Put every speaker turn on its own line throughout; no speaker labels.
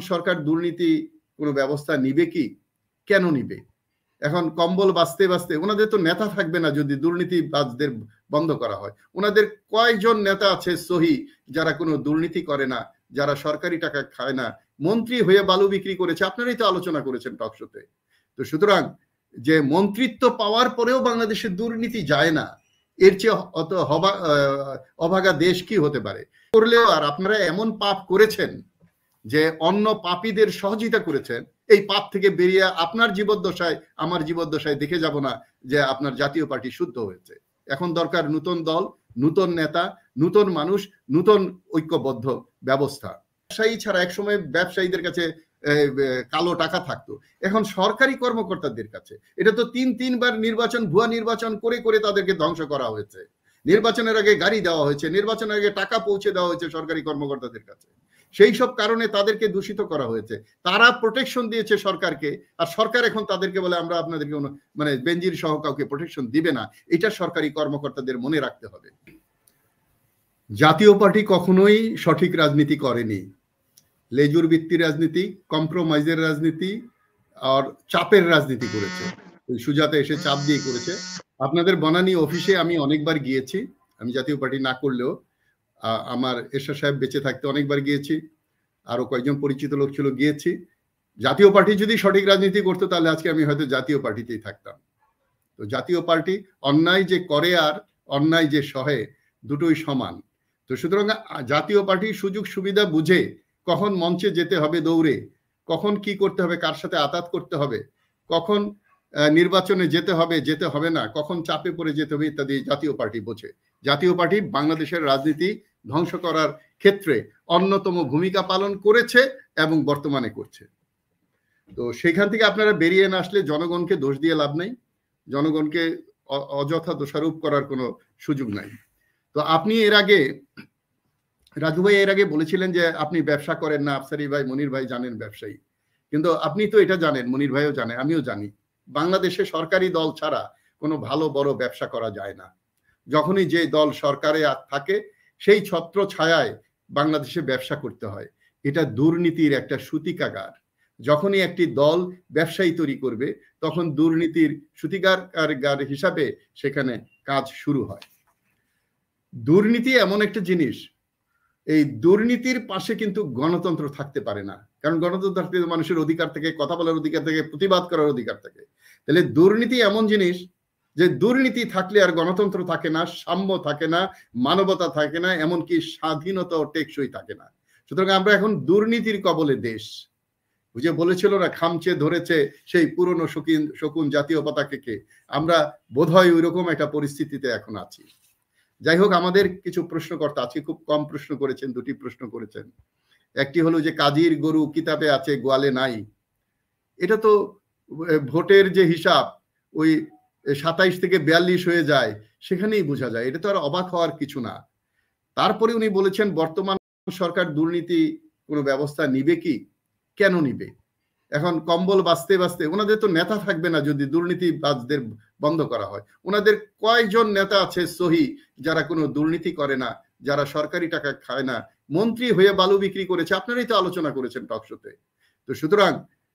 সরকার দুর্নীতি কোনো ব্যবস্থা নিবে কি, কেন নিবে? এখন কম্বল বাঁচতে বাঁচতে ওনাদের তো নেতা থাকবে না যদি দুর্নীতিবাজদের বন্ধ করা হয়। ওনাদের কয়জন নেতা আছে সহি যারা কোনো দুর্নীতি করে না, যারা সরকারি টাকা খায় না, মন্ত্রী হয়ে বালু বিক্রি করেছে, আপনারাই তো আলোচনা করেছেন টকশোতে। তো সুতরাং যে মন্ত্রিত্ব পাওয়ার পরেও বাংলাদেশে দুর্নীতি যায় না, এর চেয়ে অত অভাগা দেশ কি হতে পারে? করলেও আর আপনারা এমন পাপ করেছেন যে অন্য পাপীদের সহযোগিতা করেছেন, এই পাপ থেকে বেরিয়ে আপনার জীবদ্দশায় আমার জীবদ্দশায় দেখে যাব না যে আপনার জাতীয় পার্টি শুদ্ধ হয়েছে। এখন দরকার নতুন দল, নতুন নেতা, নতুন মানুষ, নতুন ঐক্যবদ্ধ ব্যবস্থা। ব্যবসায়ী ছাড়া একসময় ব্যবসায়ীদের কাছে কালো টাকা থাকতো, এখন সরকারি কর্মকর্তাদের কাছে। এটা তো তিনবার নির্বাচন, ভুয়া নির্বাচন করে করে তাদেরকে ধ্বংস করা হয়েছে। নির্বাচনের আগে গাড়ি দেওয়া হয়েছে, নির্বাচনের আগে টাকা পৌঁছে দেওয়া হয়েছে সরকারি কর্মকর্তাদের কাছে। সেই সব কারণে তাদেরকে দূষিত করা হয়েছে। তারা প্রোটেকশন দিয়েছে সরকারকে, আর সরকার এখন তাদেরকে বলে আমরা আপনাদেরকে মানে বেনজির সহ কাউকে প্রোটেকশন দিবে না। এটা সরকারি কর্মকর্তাদের মনে রাখতে হবে। জাতীয় পার্টি কখনোই সঠিক রাজনীতি করেনি। লেজুর ভিত্তির রাজনীতি, কম্প্রোমাইজের রাজনীতি আর চাপের রাজনীতি করেছে। সুজাতা এসে চাপ দিয়ে করেছে। আপনাদের বনানী অফিসে আমি অনেকবার গিয়েছি, আমি জাতীয় পার্টি না করলেও আমার এরশাদ সাহেব বেঁচে থাকতে অনেকবার গিয়েছি, আরো কয়েকজন পরিচিত লোক ছিল, গিয়েছি। জাতীয় পার্টি যদি সঠিক রাজনীতি করতো তাহলে আজকে আমি হয়তো জাতীয় পার্টিতেই থাকতাম। তো জাতীয় পার্টি অন্যায় যে করে আর অন্যায় যে সহে দুটোই সমান। তো সুতরাং জাতীয় পার্টি সুযোগ সুবিধা বুঝে কখন মঞ্চে যেতে হবে দৌড়ে, কখন কি করতে হবে, কার সাথে আতাত করতে হবে, কখন নির্বাচনে যেতে হবে যেতে হবে না, কখন চাপে পড়ে যেতে হবে ইত্যাদি জাতীয় পার্টি বোঝে। জাতীয় পার্টি বাংলাদেশের রাজনীতি ধ্বংস করার ক্ষেত্রে অন্যতম ভূমিকা পালন করেছে এবং বর্তমানে করছে। তো সেখান থেকে আপনারা বেরিয়ে না আসলে জনগণকে দোষ দিয়ে লাভ নেই, জনগণকে অযথা দোষারোপ করার কোনো সুযোগ নাই। তো আপনি এর আগে, রাজু ভাই এর আগে বলেছিলেন যে আপনি ব্যবসা করেন না, আফসারি ভাই, মনির ভাই জানেন ব্যবসায়ী, কিন্তু আপনি তো এটা জানেন, মনির ভাইও জানে, আমিও জানি, বাংলাদেশে সরকারি দল ছাড়া কোনো ভালো বড় ব্যবসা করা যায় না। যখনই যে দল সরকারে থাকে সেই ছত্র ছায়ায় বাংলাদেশে ব্যবসা করতে হয়। এটা দুর্নীতির একটা সূতিকাগার। যখনই একটি দল ব্যবসায়ী তৈরি করবে তখন দুর্নীতির সূতিকাগার হিসাবে সেখানে কাজ শুরু হয়। দুর্নীতি এমন একটা জিনিস, এই দুর্নীতির পাশে কিন্তু গণতন্ত্র থাকতে পারে না। কারণ গণতন্ত্র থাকতে মানুষের অধিকার থেকে, কথা বলার অধিকার থেকে, প্রতিবাদ করার অধিকার থাকে। তাহলে দুর্নীতি এমন জিনিস যে দুর্নীতি থাকলে আর গণতন্ত্র থাকে না, সাম্য থাকে না, মানবতা থাকে না, এমনকি স্বাধীনতা ও টেকসই থাকে না। সুতরাং আমরা এখন দুর্নীতির কবলে দেশ। বুঝে বলেছিল না, খামচে ধরেছে সেই পুরনো শকুন জাতীয় পতাকাকে। আমরা বোধহয় ওইরকম একটা পরিস্থিতিতে এখন আছি। যাই হোক, আমাদের কিছু প্রশ্নকর্তা আজকে খুব কম প্রশ্ন করেছেন, দুটি প্রশ্ন করেছেন। একটি হলো যে কাজীর গরু কিতাবে আছে গোয়ালে নাই। এটা তো ভোটের যে হিসাব ওই 27 থেকে 42 হয়ে যায়, সেখানেই বোঝা যায়। এটা তো আর অবাক হওয়ার কিছু না। তারপরে উনি বলেছেন বর্তমান সরকার দুর্নীতি কোনো ব্যবস্থা নিবে কি, কেন নিবে? এখন কম্বল বাঁচতে বাঁচতে ওনাদের তো নেতা থাকবে না যদি দুর্নীতিবাজদের বন্ধ করা হয়। ওনাদের কয়জন নেতা আছে সহি যারা কোনো দুর্নীতি করে না, যারা সরকারি টাকা খায় না, মন্ত্রী হয়ে বালু বিক্রি করেছে, আপনারাই তো আলোচনা করেছেন টকশোতে। তো সুতরাং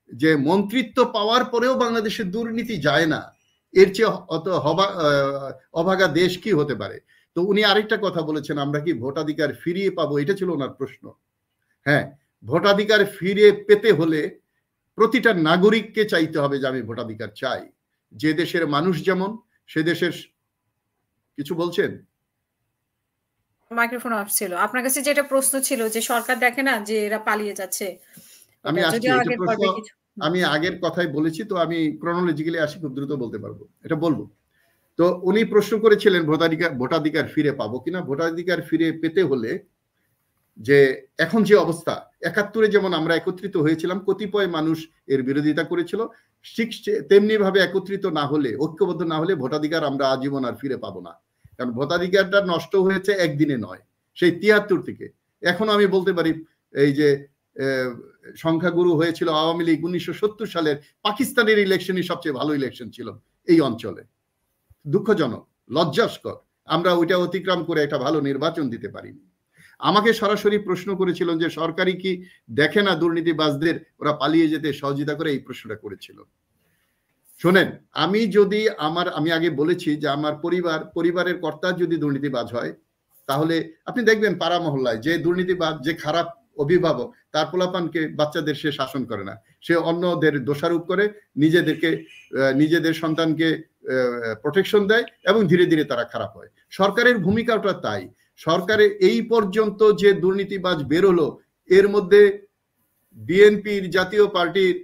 যে মন্ত্রিত্ব পাওয়ার পরেও বাংলাদেশে দুর্নীতি যায় না, এর চেয়ে অত অভাগা দেশ কি হতে পারে? তো উনি আরেকটা কথা বলেছেন, আমরা কি ভোটাধিকার ফিরিয়ে পাবো, এটা ছিল ওনার প্রশ্ন। হ্যাঁ, ভোটাধিকার ফিরে পেতে হলে প্রতিটা নাগরিককে চাইতে হবে যে আমি ভোটাধিকার চাই। যে দেশের মানুষ যেমন সে দেশের, কিছু বলছেন?
মাইক্রোফোন অফ ছিল। আপনার কাছে যেটা প্রশ্ন ছিল যে সরকার দেখে না যে এরা পালিয়ে যাচ্ছে।
আমি আসছি, আমি আগের কথাই বলেছি, তো আমি ক্রনোলজিক্যালি আসি, খুব দ্রুত বলতে পারবো, এটা বলবো। তো উনি প্রশ্ন করেছিলেন ভোটাধিকার ফিরে পাবো কিনা। ভোটাধিকার ফিরে পেতে হলে যে এখন যে অবস্থা, 71-এ যেমন আমরা একত্রিত হয়েছিলাম, কতিপয় মানুষ এর বিরোধিতা করেছিল, ঠিক তেমনি ভাবে একত্রিত না হলে, ঐক্যবদ্ধ না হলে ভোটাধিকার আমরা আজীবন আর ফিরে পাবো না। কারণ ভোটাধিকারটা নষ্ট হয়েছে একদিনে নয়, সেই 73 থেকে। এখন আমি বলতে পারি এই যে সংখ্যাগুরু হয়েছিল আওয়ামী লীগ 1970 সালের পাকিস্তানের ইলেকশনই সবচেয়ে ভালো ইলেকশন ছিল এই অঞ্চলে। দুঃখজনক, লজ্জাস্কর, আমরা ওইটা অতিক্রম করে একটা ভালো নির্বাচন দিতে পারিনি। আমাকে সরাসরি প্রশ্ন করেছিল যে সরকারি কি দেখে না দুর্নীতিবাজদের ওরা পালিয়ে যেতে সহযোগিতা করে, এই প্রশ্নটা করেছিল। শোনেন, আমি আগে বলেছি যে আমার পরিবারের কর্তা যদি দুর্নীতিবাজ হয়, তাহলে আপনি দেখবেন পাড়া মহল্লায় যে দুর্নীতিবাজ, যে খারাপ অভিভাবক, তার পোলাপানকে বাচ্চাদের সে শাসন করে না, সে অন্যদের দোষারোপ করে নিজেদের সন্তানকে প্রোটেকশন দেয় এবং ধীরে ধীরে তারা খারাপ হয়। সরকারের ভূমিকাটা তাই। সরকারের এই পর্যন্ত যে দুর্নীতিবাজ বেরোলো, এর মধ্যে বিএনপির, জাতীয় পার্টির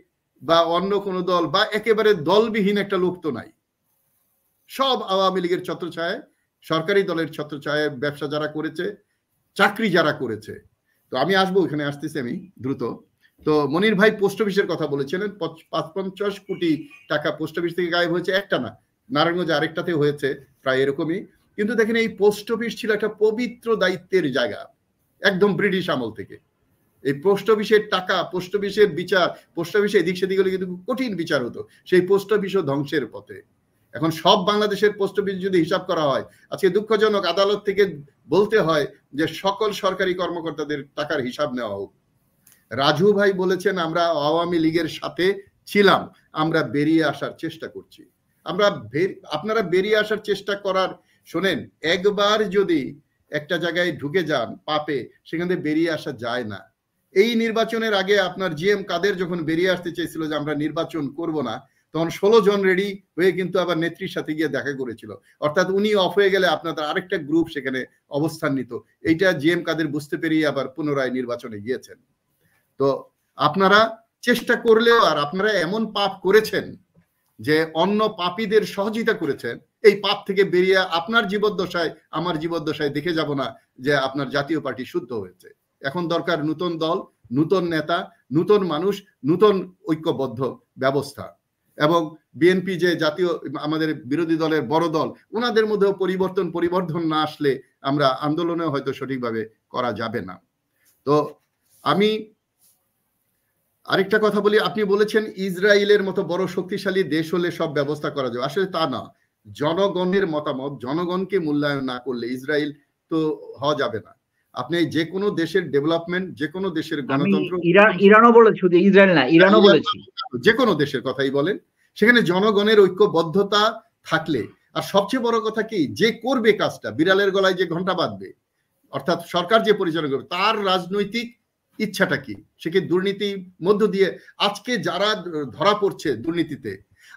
বা অন্য কোনো দল বা একেবারে দলবিহীন একটা লোক তো নাই। সব আওয়ামী লীগের ছত্রছায়ায়, সরকারি দলের ছত্রছায়ায় ব্যবসা যারা করেছে, চাকরি যারা করেছে। তো আমি আসবো, এখানে আসতেছি আমি দ্রুত। তো মনির ভাই পোস্ট অফিসের কথা বলেছিলেন, ৫৫ কোটি টাকা পোস্ট অফিস থেকে গায়েব হয়েছে, একটা না, নারায়ণগঞ্জে আরেকটাতে হয়েছে প্রায় এরকমই। কিন্তু দেখেন, এই পোস্ট অফিস ছিল একটা পবিত্র দায়িত্বের জায়গা, একদম ব্রিটিশ আমল থেকে। এই পোস্ট অফিসের টাকা, পোস্ট অফিসের বিচার, পোস্ট অফিসে এদিক সেদিক হলে কিন্তু কঠিন বিচার হতো, সেই পোস্ট অফিসও ধ্বংসের পথে। এখন সব বাংলাদেশের পোস্ট অফিস যদি হিসাব করা হয়, আজকে দুঃখজনক আদালত থেকে বলতে হয় যে সকল সরকারি কর্মকর্তাদের টাকার হিসাব নেওয়া হোক। রাজু ভাই বলেছেন আমরা আওয়ামী লীগের সাথে ছিলাম, আমরা বেরিয়ে আসার চেষ্টা করছি। আপনারা বেরিয়ে আসার চেষ্টা করার, শোনেন, একবার যদি একটা জায়গায় ঢুকে যান পাপে, সেখান থেকে বেরিয়ে আসা যায় না। এই নির্বাচনের আগে আপনার জিএম কাদের যখন বেরিয়ে আসতে চেয়েছিল যে আমরা নির্বাচন করব না, তখন 16 জন রেডি হয়ে কিন্তু আবার নেত্রীর সাথে গিয়ে দেখা করেছিল। অর্থাৎ উনি অফ হয়ে গেলে আপনাদের আরেকটা গ্রুপ সেখানে অবস্থান নিত। এইটা জিএম কাদের বুঝতে পেরিয়ে আবার পুনরায় নির্বাচনে গিয়েছেন। তো আপনারা চেষ্টা করলেও, আর আপনারা এমন পাপ করেছেন যে অন্য পাপীদের সহযোগিতা করেছেন, এই পাপ থেকে বেরিয়ে আপনার জীবদ্দশায়, আমার জীবদ্দশায় দেখে যাব না যে আপনার জাতীয় পার্টি শুদ্ধ হয়েছে। এখন দরকার নতুন দল, নতুন নেতা, নতুন মানুষ, নতুন ঐক্যবদ্ধ ব্যবস্থা। এবং বিএনপি যে জাতীয়, আমাদের বিরোধী দলের বড় দল, ওনাদের মধ্যেও পরিবর্তন না আসলে আমরা আন্দোলনে হয়তো সঠিকভাবে করা যাবে না। তো আমি আরেকটা কথা বলি, আপনি বলেছেন ইসরায়েলের মতো বড় শক্তিশালী দেশ হলে সব ব্যবস্থা করা যাবে। আসলে তা না। জনগণের মতামত, জনগণকে মূল্যায়ন না করলে ইসরায়েল তো হওয়া যাবে না। আপনি যে কোনো দেশের ডেভেলপমেন্ট, যে কোনো দেশের গণতন্ত্র,
ইরানও বলেছি, শুধু ইসরায়েল না, ইরানও বলেছি,
যে কোনো দেশের কথাই বলেন, সেখানে জনগণের ঐক্যবদ্ধতা থাকলে, আর সবচেয়ে বড় কথা কি, যে করবে কাজটা, বিড়ালের গলায় যে ঘন্টা বাঁধবে, অর্থাৎ সরকার যে পরিচালনা করবে, তার রাজনৈতিক ইচ্ছাটা কি, সে কি দুর্নীতির মধ্য দিয়ে, আজকে যারা ধরা পড়ছে দুর্নীতিতে,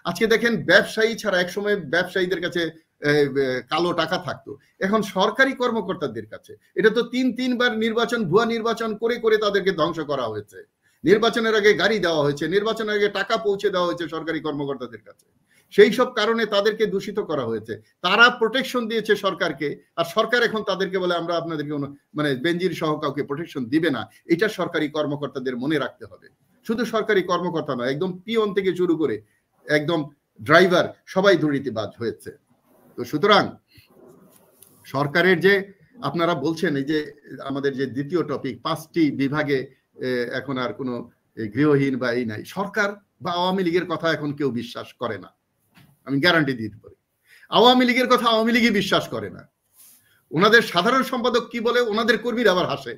আজকে দেখেন ব্যবসায়ী ছাড়া, একসময় ব্যবসায়ীদের কাছে কালো টাকা থাকতো, এখন সরকারি কর্মকর্তাদের কাছে। এটা তো তিনবার নির্বাচন, ভুয়া নির্বাচন করে করে তাদেরকে ধ্বংস করা হয়েছে। নির্বাচনের আগে গাড়ি দেওয়া হয়েছে, নির্বাচনের আগে টাকা পৌঁছে দেওয়া হয়েছে সরকারি কর্মকর্তাদের কাছে। সেই সব কারণে তাদেরকে দূষিত করা হয়েছে। তারা প্রোটেকশন দিয়েছে সরকারকে, আর সরকার এখন তাদেরকে বলে আমরা আপনাদেরকে মানে বেঞ্জির সহ কাউকে প্রোটেকশন দিবে না। এটা সরকারি কর্মকর্তাদের মনে রাখতে হবে। শুধু সরকারি কর্মকর্তা নয়, একদম পিয়ন থেকে শুরু করে একদম ড্রাইভার সবাই দুর্নীতিবাজ হয়েছে। তো সুতরাং সরকারের যে আপনারা বলছেন, এই যে আমাদের যে দ্বিতীয় টপিক, 5টি বিভাগে এখন আর কোনো গৃহহীন বা এই নাই, সরকার বা আওয়ামী লীগের কথা এখন কেউ বিশ্বাস করে না। আমি গ্যারান্টি দিতে পারি, আওয়ামী লীগের কথা আওয়ামী লীগই বিশ্বাস করে না। ওনাদের সাধারণ সম্পাদক কি বলে, ওনাদের কর্মীরা আবার হাসে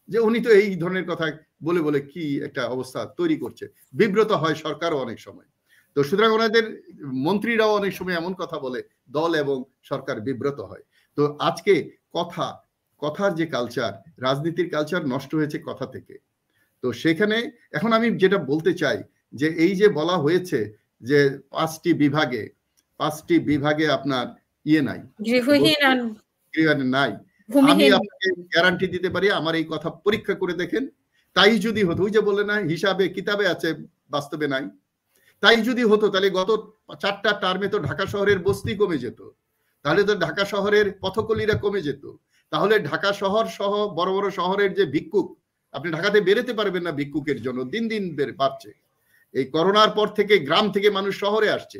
যে উনি তো এই ধরনের কথা বলে বলে কি একটা অবস্থা তৈরি করছে। বিব্রত হয় সরকারও অনেক সময়। তো সুতরাং ওনাদের মন্ত্রীরাও অনেক সময় এমন কথা বলে, দল এবং সরকার বিব্রত হয়। তো আজকে কথার যে কালচার, রাজনীতির কালচার নষ্ট হয়েছে কথা থেকে। তো সেখানে এখন আমি যেটা বলতে চাই যে এই যে বলা হয়েছে যে 5টি বিভাগে আপনার নাই, নাই, আমি আপনাকে গ্যারান্টি দিতে পারি, আমার এই কথা পরীক্ষা করে দেখেন, তাই যদি হতো, ওই যে বলে না হিসাবে কিতাবে আছে, বাস্তবে নাই, তাই যদি হতো তাহলে গত 4টা টার্মে তো ঢাকা শহরের বস্তি কমে যেত, তাহলে তো ঢাকা শহরের পথকলিরা কমে যেত, তাহলে ঢাকা শহর সহ বড় বড় শহরের যে ভিক্ষুক, আপনি ঢাকাতে বেরোতে পারবেন না ভিক্ষুকের জন্য, দিন দিন বাড়ছে। এই করোনার পর থেকে গ্রাম থেকে মানুষ শহরে আসছে,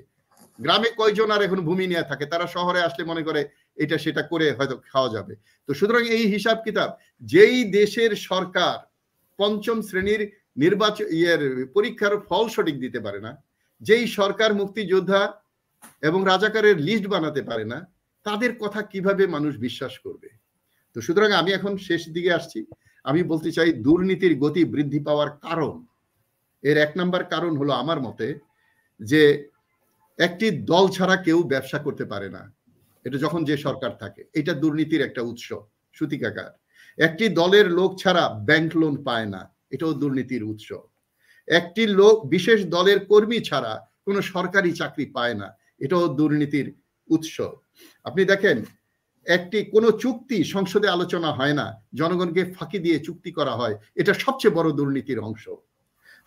গ্রামে কয়জন আর এখন ভূমি নিয়ে থাকে, তারা শহরে আসলে মনে করে এটা সেটা করে হয়তো খাওয়া যাবে। তো সুতরাং এই হিসাব কিতাব, যেই দেশের সরকার 5ম শ্রেণীর নির্বাচন পরীক্ষার ফল সঠিক দিতে পারে না, যেই সরকার মুক্তিযোদ্ধা এবং রাজাকারের লিস্ট বানাতে পারে না, তাদের কথা কিভাবে মানুষ বিশ্বাস করবে? তো সুতরাং আমি এখন শেষ দিকে আসছি। আমি বলতে চাই দুর্নীতির গতি বৃদ্ধি পাওয়ার কারণ, এর 1 নাম্বার কারণ হলো আমার মতে যে একটি দল ছাড়া কেউ ব্যবসা করতে পারে না, এটা যখন যে সরকার থাকে, এটা দুর্নীতির একটা উৎস সূতিকাগার। একটি দলের লোক ছাড়া ব্যাংক লোন পায় না, এটাও দুর্নীতির উৎস। একটি লোক বিশেষ দলের কর্মী ছাড়া কোনো সরকারি চাকরি পায় না, এটাও দুর্নীতির উৎস। আপনি দেখেন কোনো চুক্তি সংসদে আলোচনা হয় না, জনগণকে ফাঁকি দিয়ে চুক্তি করা হয়, এটা সবচেয়ে বড় দুর্নীতির অংশ।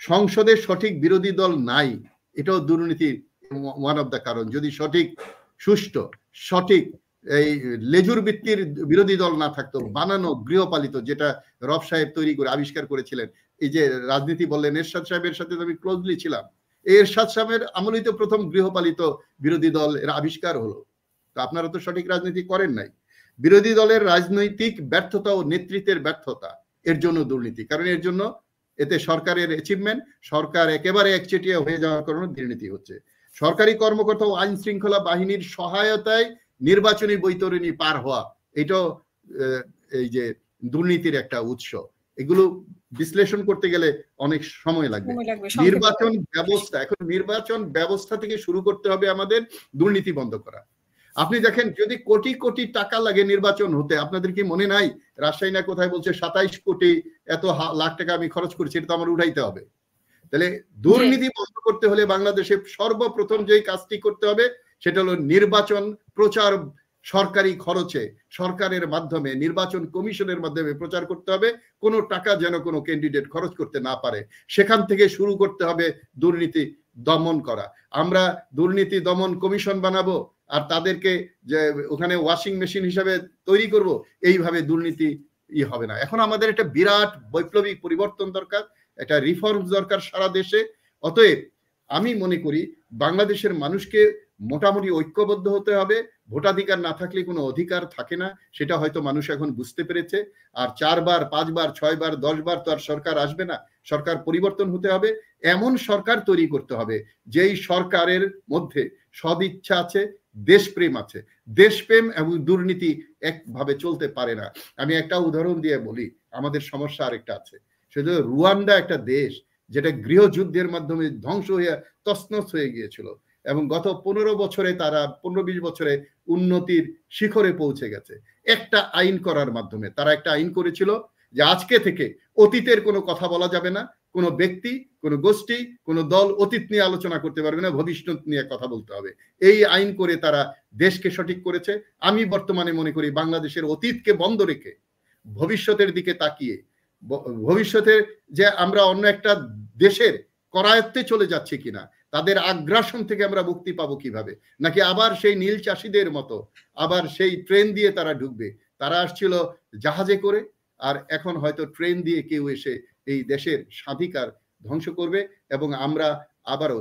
সংসদে সঠিক বিরোধী দল নাই, এটাও দুর্নীতির ওয়ান অফ দ্য কারণ। যদি সঠিক সুষ্ঠু সঠিক এই লেজুর ভিত্তির বিরোধী দল না থাকতো, বানানো গৃহপালিত, যেটা রব সাহেব তৈরি করে আবিষ্কার করেছিলেন, এই যে রাজনীতি বললেন, এরশাদ সাহেবের সাথে আমি ক্লোজলি ছিলাম, এরশাদ সাহেবের আমলেই তো প্রথম গৃহপালিত বিরোধী দল এর আবিষ্কার হলো। তো আপনারা তো সঠিক রাজনীতি করেন নাই। বিরোধী দলের রাজনৈতিক ব্যর্থতা ও নেতৃত্বের ব্যর্থতা এর জন্য দুর্নীতি, কারণ এর জন্য এতে সরকারের অ্যাচিভমেন্ট, সরকার একেবারে একচেটিয়া হয়ে যাওয়ার কারণে দুর্নীতি হচ্ছে। সরকারি কর্মকর্তা ও আইন শৃঙ্খলা বাহিনীর সহায়তায় নির্বাচনী বৈতরণী পার হওয়া, এটাও এই যে দুর্নীতির একটা উৎস। এগুলো বিশ্লেষণ করতে গেলে অনেক সময় লাগবে। নির্বাচন ব্যবস্থা, এখন নির্বাচন ব্যবস্থা থেকে শুরু করতে হবে আমাদের দুর্নীতি বন্ধ করা। আপনি দেখেন যদি কোটি কোটি টাকা লাগে নির্বাচন হতে, আপনাদের কি মনে নাই রাজশাহী না কোথায় বলছে 27 কোটি এত লাখ টাকা আমি খরচ করেছি, এটা তো আমার উঠাইতে হবে। তাহলে দুর্নীতি বন্ধ করতে হলে বাংলাদেশে সর্বপ্রথম যে কাজটি করতে হবে সেটা হলো নির্বাচন প্রচার, সরকারি খরচে সরকারের মাধ্যমে নির্বাচন কমিশনের মাধ্যমে প্রচার করতে হবে, কোনো টাকা যেন কোনো ক্যান্ডিডেট খরচ করতে না পারে। সেখান থেকে শুরু করতে হবে দুর্নীতি দমন করা। আমরা দুর্নীতি দমন কমিশন বানাবো আর তাদেরকে যে ওখানে ওয়াশিং মেশিন হিসাবে তৈরি করব, এইভাবে দুর্নীতি হবে না। এখন আমাদের একটা বিরাট বৈপ্লবিক পরিবর্তন দরকার, একটা রিফর্মস দরকার সারা দেশে। অতএব আমি মনে করি বাংলাদেশের মানুষকে মোটামুটি ঐক্যবদ্ধ হতে হবে। ভোটাধিকার না থাকলে কোনো অধিকার থাকে না, সেটা হয়তো মানুষ এখন বুঝতে পেরেছে। আর 4 বার 5 বার 6 বার 10 বার তো আর সরকার আসবে না, সরকার পরিবর্তন হতে হবে। এমন সরকার তৈরি করতে হবে যেই সরকারের মধ্যে সদিচ্ছা আছে, দেশপ্রেম আছে। দেশপ্রেম এবং দুর্নীতি একভাবে চলতে পারে না। আমি একটা উদাহরণ দিয়ে বলি, আমাদের সমস্যা আরেকটা আছে, সেটা রুয়ান্ডা একটা দেশ যেটা গৃহযুদ্ধের মাধ্যমে ধ্বংস হয়ে তছনছ হয়ে গিয়েছিল, এবং গত 15 বছরে তারা 15-20 বছরে উন্নতির শিখরে পৌঁছে গেছে একটা আইন করার মাধ্যমে। তারা একটা আইন করেছিল যে আজকে থেকে অতীতের কোনো কথা বলা যাবে না, কোনো ব্যক্তি, কোনো গোষ্ঠী, কোনো দল অতীত নিয়ে আলোচনা করতে পারবে না, ভবিষ্যৎ নিয়ে কথা বলতে হবে। এই আইন করে তারা দেশকে সঠিক করেছে। আমি বর্তমানে মনে করি বাংলাদেশের অতীতকে বন্ধ রেখে ভবিষ্যতের দিকে তাকিয়ে, ভবিষ্যতের যে আমরা অন্য একটা দেশের করায়ত্তে চলে যাচ্ছে কিনা, তাদের আগ্রাসন থেকে আমরা মুক্তি পাবো কিভাবে, নাকি আবার সেই নীল চাষীদের মতো আবার সেই ট্রেন দিয়ে তারা ঢুকবে। তারা আসছিল জাহাজে করে, আর এখন হয়তো ট্রেন দিয়ে কেউ এসে এই দেশের স্বাধিকার ধ্বংস করবে। এবং আমরা আবারও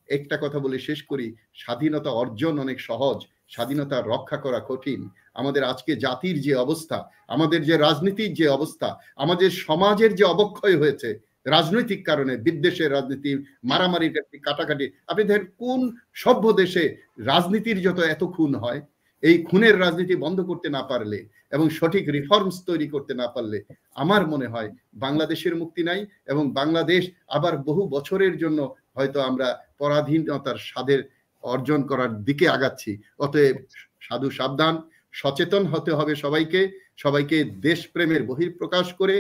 একটা কথা বলে শেষ করি, স্বাধীনতা অর্জন অনেক সহজ, স্বাধীনতা রক্ষা করা কঠিন। আমাদের আজকে জাতির যে অবস্থা, আমাদের যে রাজনীতির যে অবস্থা, আমাদের সমাজের যে অবক্ষয় হয়েছে রাজনৈতিক কারণে, বিদ্বেষের রাজনীতি, মারামারি কাটাকাটি, আপনি দেখেন কোন সভ্য দেশে রাজনীতির যত এত খুন হয়, এই খুনের রাজনীতি বন্ধ করতে না পারলে এবং সঠিক রিফর্মস তৈরি করতে না পারলে আমার মনে হয় বাংলাদেশের মুক্তি নাই, এবং বাংলাদেশ আবার বহু বছরের জন্য হয়তো আমরা পরাধীনতার স্বাদের অর্জন করার দিকে আগাচ্ছি। অতএব সাধু সাবধান, সচেতন হতে হবে সবাইকে। সবাইকে দেশপ্রেমের বহিঃপ্রকাশ করে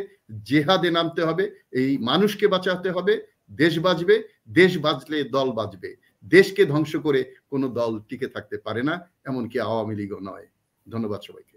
জেহাদে নামতে হবে, এই মানুষকে বাঁচাতে হবে। দেশ বাঁচবে, দেশ বাঁচলে দল বাঁচবে। দেশকে ধ্বংস করে কোনো দল টিকে থাকতে পারে না, এমনকি আওয়ামী লীগও নয়। ধন্যবাদ সবাইকে।